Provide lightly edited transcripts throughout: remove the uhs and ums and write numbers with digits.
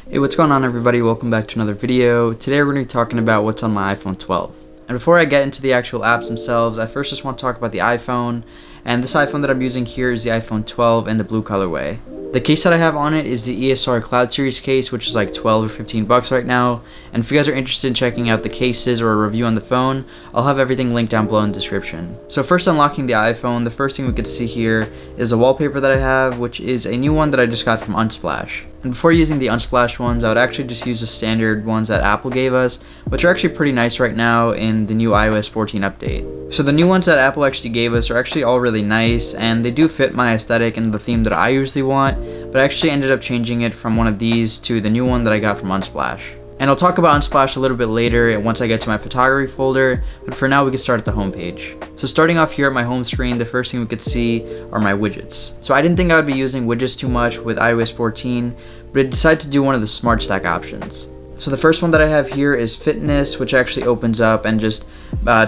Hey, what's going on everybody? Welcome back to another video. Today we're going to be talking about what's on my iPhone 12. And before I get into the actual apps themselves, I first just want to talk about the iPhone. And this iPhone that I'm using here is the iPhone 12 in the blue colorway. The case that I have on it is the ESR Cloud Series case, which is like 12 or 15 bucks right now. And if you guys are interested in checking out the cases or a review on the phone, I'll have everything linked down below in the description. So first, unlocking the iPhone, the first thing we could see here is a wallpaper that I have, which is a new one that I just got from Unsplash. And before using the Unsplash ones, I would actually just use the standard ones that Apple gave us, which are actually pretty nice right now in the new iOS 14 update. So the new ones that Apple actually gave us are actually all really nice, and they do fit my aesthetic and the theme that I usually want, but I actually ended up changing it from one of these to the new one that I got from Unsplash. And I'll talk about Unsplash a little bit later once I get to my photography folder, but for now we can start at the home page. So starting off here at my home screen, the first thing we could see are my widgets. So I didn't think I would be using widgets too much with iOS 14, but I decided to do one of the smart stack options. So the first one that I have here is fitness, which actually opens up and just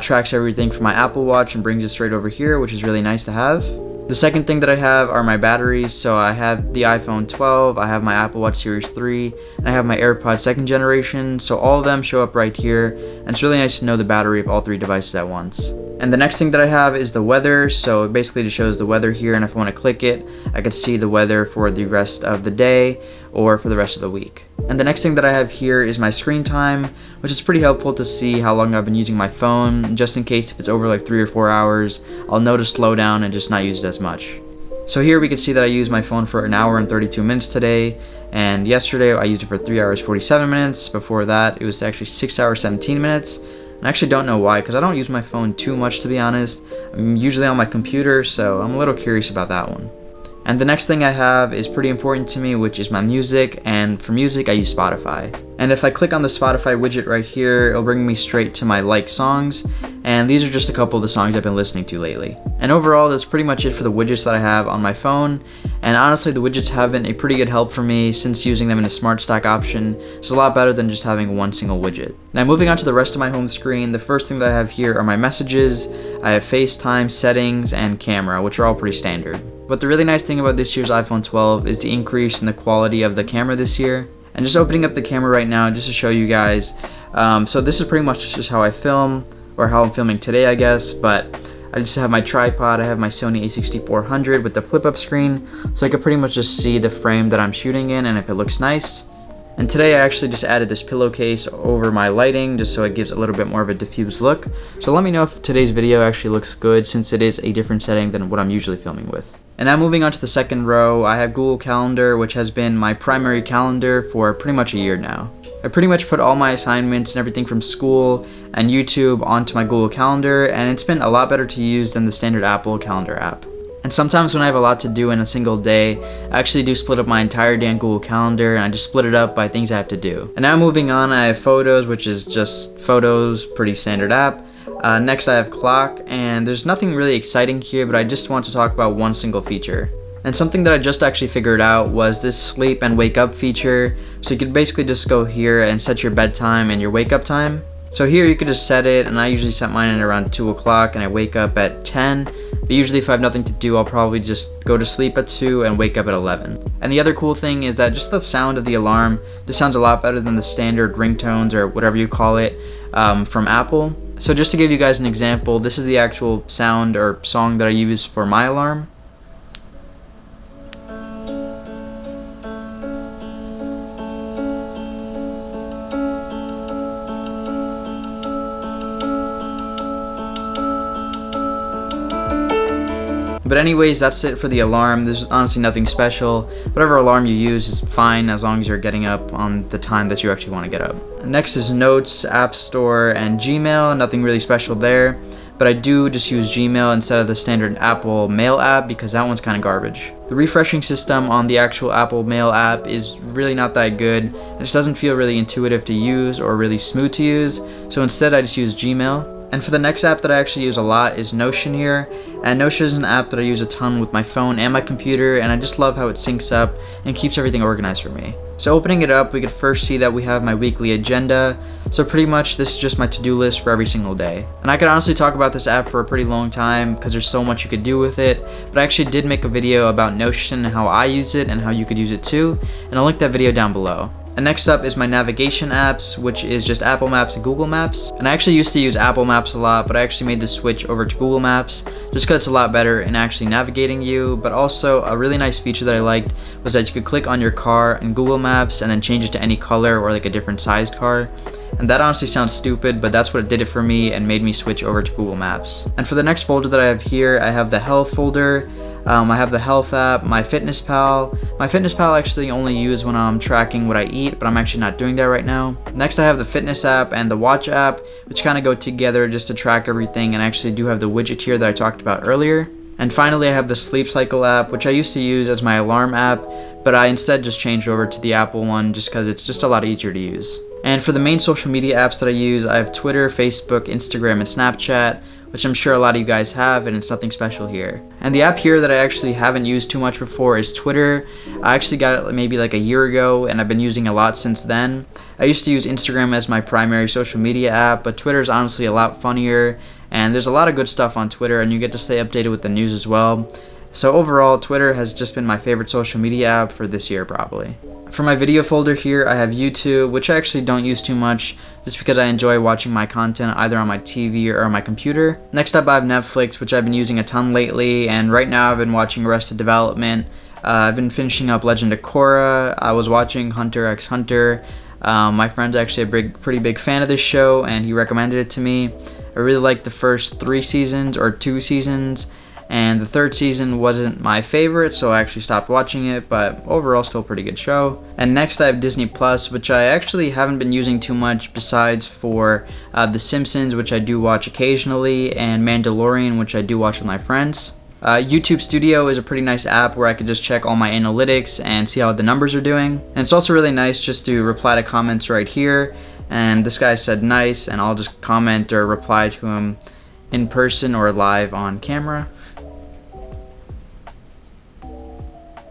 tracks everything from my Apple Watch and brings it straight over here, which is really nice to have. The second thing that I have are my batteries. So I have the iPhone 12, I have my Apple Watch Series 3, and I have my AirPods 2nd generation. So all of them show up right here, and it's really nice to know the battery of all three devices at once. And the next thing that I have is the weather. So it basically just shows the weather here, and if I want to click it, I can see the weather for the rest of the day or for the rest of the week. And the next thing that I have here is my screen time, which is pretty helpful to see how long I've been using my phone, just in case if it's over like 3 or 4 hours, I'll know to slow down and just not use it as much. So here we can see that I used my phone for 1 hour and 32 minutes today, and yesterday I used it for 3 hours 47 minutes. Before that it was actually 6 hours 17 minutes. I actually don't know why, because I don't use my phone too much, to be honest. I'm usually on my computer, so I'm a little curious about that one. And the next thing I have is pretty important to me, which is my music, and for music I use Spotify. And if I click on the Spotify widget right here, it'll bring me straight to my liked songs, and these are just a couple of the songs I've been listening to lately. And overall, that's pretty much it for the widgets that I have on my phone, and honestly the widgets have been a pretty good help for me since using them in a smart stack option. It's a lot better than just having one single widget. Now moving on to the rest of my home screen, the first thing that I have here are my messages. I have FaceTime, settings, and camera, which are all pretty standard. But the really nice thing about this year's iPhone 12 is the increase in the quality of the camera this year. And just opening up the camera right now just to show you guys. So this is pretty much just how I film, or how I'm filming today I guess, but I just have my tripod, I have my Sony a6400 with the flip up screen, so I can pretty much just see the frame that I'm shooting in and if it looks nice. And today I actually just added this pillowcase over my lighting just so it gives a little bit more of a diffused look. So let me know if today's video actually looks good, since it is a different setting than what I'm usually filming with. And now moving on to the second row, I have Google Calendar, which has been my primary calendar for pretty much a year now. I pretty much put all my assignments and everything from school and YouTube onto my Google Calendar, and it's been a lot better to use than the standard Apple Calendar app. And sometimes when I have a lot to do in a single day, I actually do split up my entire day on Google Calendar, and I just split it up by things I have to do. And now moving on, I have Photos, which is just Photos, pretty standard app. Next I have Clock, and there's nothing really exciting here, but I just want to talk about one single feature. And something that I just actually figured out was this sleep and wake up feature. So you could basically just go here and set your bedtime and your wake up time. So here you could just set it, and I usually set mine at around 2 o'clock and I wake up at 10. But usually if I have nothing to do, I'll probably just go to sleep at 2 and wake up at 11. And the other cool thing is that just the sound of the alarm just sounds a lot better than the standard ringtones or whatever you call it from Apple. So just to give you guys an example, this is the actual sound or song that I use for my alarm. But anyways, that's it for the alarm. There's honestly nothing special. Whatever alarm you use is fine as long as you're getting up on the time that you actually want to get up. Next is Notes, App Store, and Gmail. Nothing really special there. But I do just use Gmail instead of the standard Apple Mail app because that one's kind of garbage. The refreshing system on the actual Apple Mail app is really not that good. It just doesn't feel really intuitive to use or really smooth to use. So instead I just use Gmail. And for the next app that I actually use a lot is Notion here. And Notion is an app that I use a ton with my phone and my computer, and I just love how it syncs up and keeps everything organized for me. So opening it up, we could first see that we have my weekly agenda. So pretty much this is just my to-do list for every single day. And I could honestly talk about this app for a pretty long time because there's so much you could do with it, but I actually did make a video about Notion and how I use it and how you could use it too, and I'll link that video down below. And next up is my navigation apps, which is just Apple Maps and Google Maps. And I actually used to use Apple Maps a lot, but I actually made the switch over to Google Maps just because it's a lot better in actually navigating you. But also a really nice feature that I liked was that you could click on your car in Google Maps and then change it to any color or like a different sized car. And that honestly sounds stupid, but that's what did it for me and made me switch over to Google Maps. And for the next folder that I have here, I have the health folder. I have the health app, my fitness pal. My fitness pal I actually only use when I'm tracking what I eat, but I'm actually not doing that right now. Next I have the fitness app and the watch app, which kind of go together just to track everything, and I actually do have the widget here that I talked about earlier. And finally I have the sleep cycle app, which I used to use as my alarm app, but I instead just changed over to the Apple one just because it's just a lot easier to use. And for the main social media apps that I use, I have Twitter, Facebook, Instagram, and Snapchat, which I'm sure a lot of you guys have, and it's nothing special here. And the app here that I actually haven't used too much before is Twitter. I actually got it maybe like a year ago, and I've been using a lot since then. I used to use Instagram as my primary social media app, but Twitter is honestly a lot funnier, and there's a lot of good stuff on Twitter, and you get to stay updated with the news as well. So overall, Twitter has just been my favorite social media app for this year probably. For my video folder here, I have YouTube, which I actually don't use too much just because I enjoy watching my content either on my TV or on my computer. Next up I have Netflix, which I've been using a ton lately, and right now I've been watching Arrested Development. I've been finishing up Legend of Korra. I was watching Hunter x Hunter. My friend's actually a pretty big fan of this show, and he recommended it to me. I really liked the first 3 seasons or 2 seasons. And the 3rd season wasn't my favorite, so I actually stopped watching it, but overall still a pretty good show. And next I have Disney Plus, which I actually haven't been using too much besides for The Simpsons, which I do watch occasionally, and Mandalorian, which I do watch with my friends. YouTube Studio is a pretty nice app where I can just check all my analytics and see how the numbers are doing. And it's also really nice just to reply to comments right here. And this guy said nice, and I'll just comment or reply to him in person or live on camera.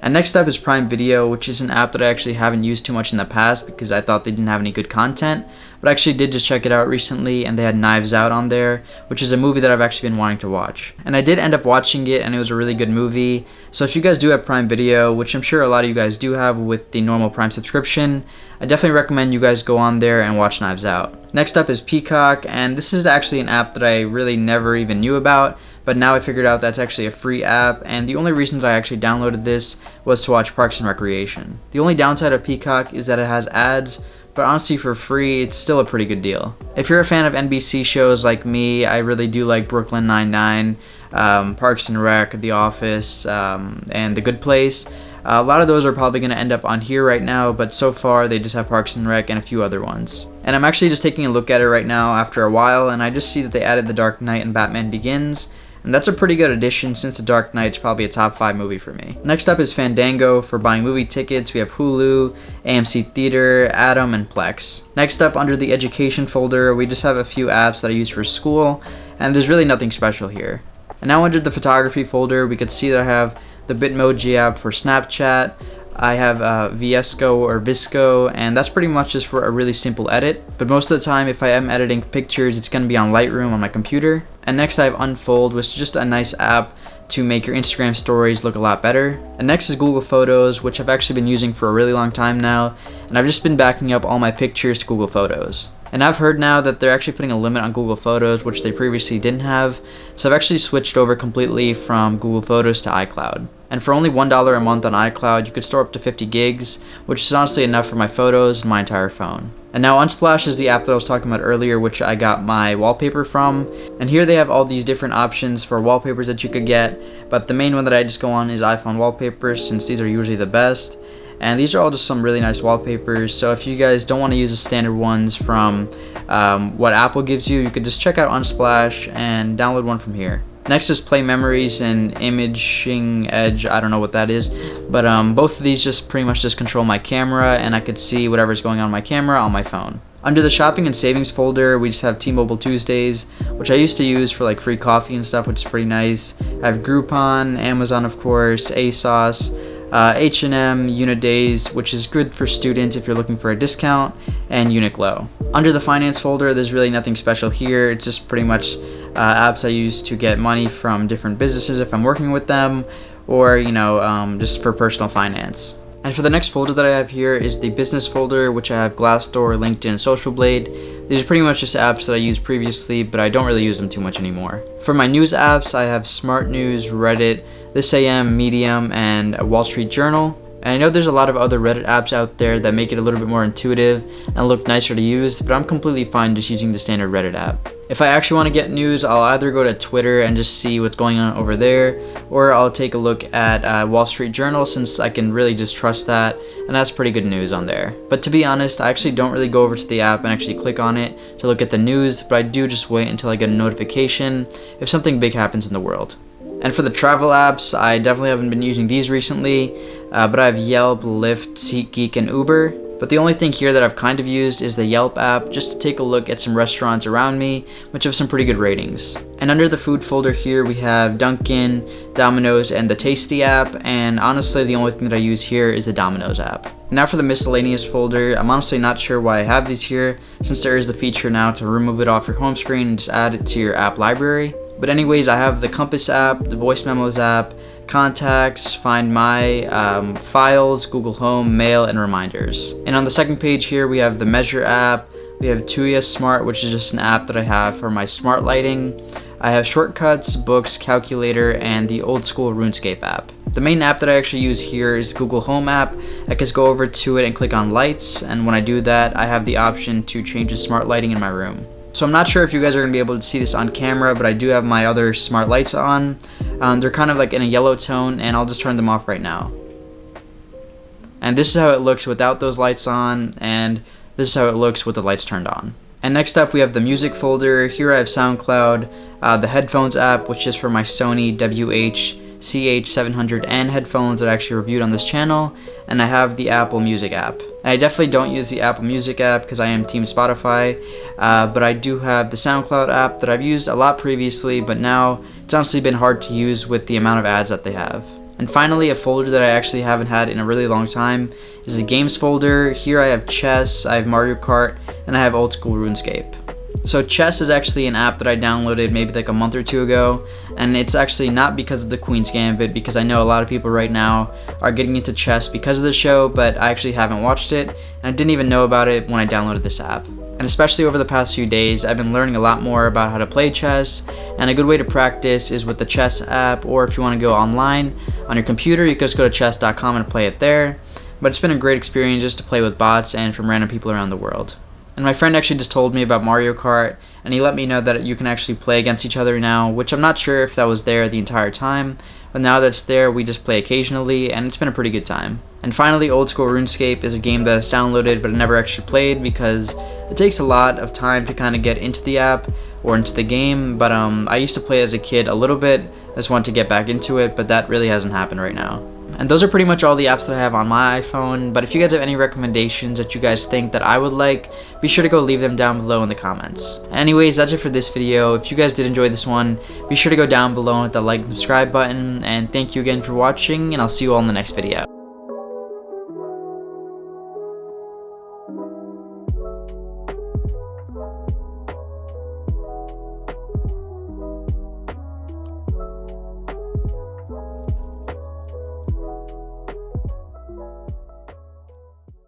And next up is Prime Video, which is an app that I actually haven't used too much in the past because I thought they didn't have any good content, but I actually did just check it out recently, and they had Knives Out on there, which is a movie that I've actually been wanting to watch. And I did end up watching it, and it was a really good movie. So if you guys do have Prime Video, which I'm sure a lot of you guys do have with the normal Prime subscription, I definitely recommend you guys go on there and watch Knives Out. Next up is Peacock, and this is actually an app that I really never even knew about, but now I figured out that's actually a free app, and the only reason that I actually downloaded this was to watch Parks and Recreation. The only downside of Peacock is that it has ads, but honestly for free, it's still a pretty good deal. If you're a fan of NBC shows like me, I really do like Brooklyn Nine-Nine, Parks and Rec, The Office, and The Good Place. A lot of those are probably going to end up on here right now, but so far they just have Parks and Rec and a few other ones. And I'm actually just taking a look at it right now after a while, and I just see that they added The Dark Knight and Batman Begins. And that's a pretty good addition since The Dark Knight's probably a top 5 movie for me. Next up is Fandango for buying movie tickets. We have Hulu, AMC Theater, Atom, and Plex. Next up under the education folder, we just have a few apps that I use for school, and there's really nothing special here. And now under the photography folder, we could see that I have the Bitmoji app for Snapchat. I have Viesco or Visco, and that's pretty much just for a really simple edit. But most of the time, if I am editing pictures, it's going to be on Lightroom on my computer. And next I have Unfold, which is just a nice app to make your Instagram stories look a lot better. And next is Google Photos, which I've actually been using for a really long time now, and I've just been backing up all my pictures to Google Photos. And I've heard now that they're actually putting a limit on Google Photos, which they previously didn't have, so I've actually switched over completely from Google Photos to iCloud. And for only $1 a month on iCloud, you could store up to 50 gigs, which is honestly enough for my photos and my entire phone. And now Unsplash is the app that I was talking about earlier, which I got my wallpaper from. And here they have all these different options for wallpapers that you could get, but the main one that I just go on is iPhone wallpapers, since these are usually the best. And these are all just some really nice wallpapers, so if you guys don't want to use the standard ones from what Apple gives you, you could just check out Unsplash and download one from here. Next is Play Memories and Imaging Edge. I don't know what that is, but both of these just pretty much just control my camera, and I could see whatever's going on my camera on my phone. Under the shopping and savings folder, we just have T-Mobile Tuesdays, which I used to use for like free coffee and stuff, which is pretty nice. I have Groupon, Amazon of course, ASOS, H&M, Unidays, which is good for students if you're looking for a discount, and Uniqlo. Under the finance folder, there's really nothing special here. It's just pretty much apps I use to get money from different businesses if I'm working with them, or just for personal finance. And for the next folder that I have here is the business folder, which I have Glassdoor, LinkedIn, and Social Blade. These are pretty much just apps that I used previously, but I don't really use them too much anymore. For my news apps, I have Smart News, Reddit, This AM, Medium, and Wall Street Journal. And I know there's a lot of other Reddit apps out there that make it a little bit more intuitive and look nicer to use, but I'm completely fine just using the standard Reddit app. If I actually want to get news, I'll either go to Twitter and just see what's going on over there, or I'll take a look at Wall Street Journal, since I can really just trust that, and that's pretty good news on there. But to be honest, I actually don't really go over to the app and actually click on it to look at the news, but I do just wait until I get a notification if something big happens in the world. And for the travel apps, I definitely haven't been using these recently, but I have Yelp, Lyft, SeatGeek, and Uber. But the only thing here that I've kind of used is the Yelp app, just to take a look at some restaurants around me, which have some pretty good ratings. And under the food folder here, we have Dunkin', Domino's, and the Tasty app, and honestly the only thing that I use here is the Domino's app. Now for the miscellaneous folder, I'm honestly not sure why I have these here, since there is the feature now to remove it off your home screen and just add it to your app library. But anyways, I have the Compass app, the Voice Memos app, Contacts, Find My, Files, Google Home, Mail, and Reminders. And on the second page here, we have the Measure app, we have Tuya Smart, which is just an app that I have for my smart lighting. I have Shortcuts, Books, Calculator, and the old school RuneScape app. The main app that I actually use here is the Google Home app. I just go over to it and click on Lights, and when I do that, I have the option to change the smart lighting in my room. So I'm not sure if you guys are going to be able to see this on camera, but I do have my other smart lights on. They're kind of like in a yellow tone, and I'll just turn them off right now. And this is how it looks without those lights on, and this is how it looks with the lights turned on. And next up we have the music folder. Here I have SoundCloud, the headphones app, which is for my Sony WH-CH700N headphones that I actually reviewed on this channel, and I have the Apple Music app. And I definitely don't use the Apple Music app because I am Team Spotify, but I do have the SoundCloud app that I've used a lot previously, but now it's honestly been hard to use with the amount of ads that they have. And finally, a folder that I actually haven't had in a really long time is the games folder. Here I have chess, I have Mario Kart, and I have old school RuneScape. So chess is actually an app that I downloaded maybe like a month or two ago, and it's actually not because of the Queen's Gambit, because I know a lot of people right now are getting into chess because of the show, but I actually haven't watched it, and I didn't even know about it when I downloaded this app. And especially over the past few days, I've been learning a lot more about how to play chess, and a good way to practice is with the chess app, or if you want to go online on your computer, you can just go to chess.com and play it there. But it's been a great experience just to play with bots and from random people around the world. And my friend actually just told me about Mario Kart, and he let me know that you can actually play against each other now, which I'm not sure if that was there the entire time, but now that it's there, we just play occasionally, and it's been a pretty good time. And finally, old school RuneScape is a game that I downloaded but I never actually played because it takes a lot of time to kind of get into the app or into the game, but I used to play as a kid a little bit. I just want to get back into it, but that really hasn't happened right now. And those are pretty much all the apps that I have on my iPhone, but if you guys have any recommendations that you guys think that I would like, be sure to go leave them down below in the comments. And anyways, that's it for this video. If you guys did enjoy this one, be sure to go down below and hit the like and subscribe button, and thank you again for watching, and I'll see you all in the next video.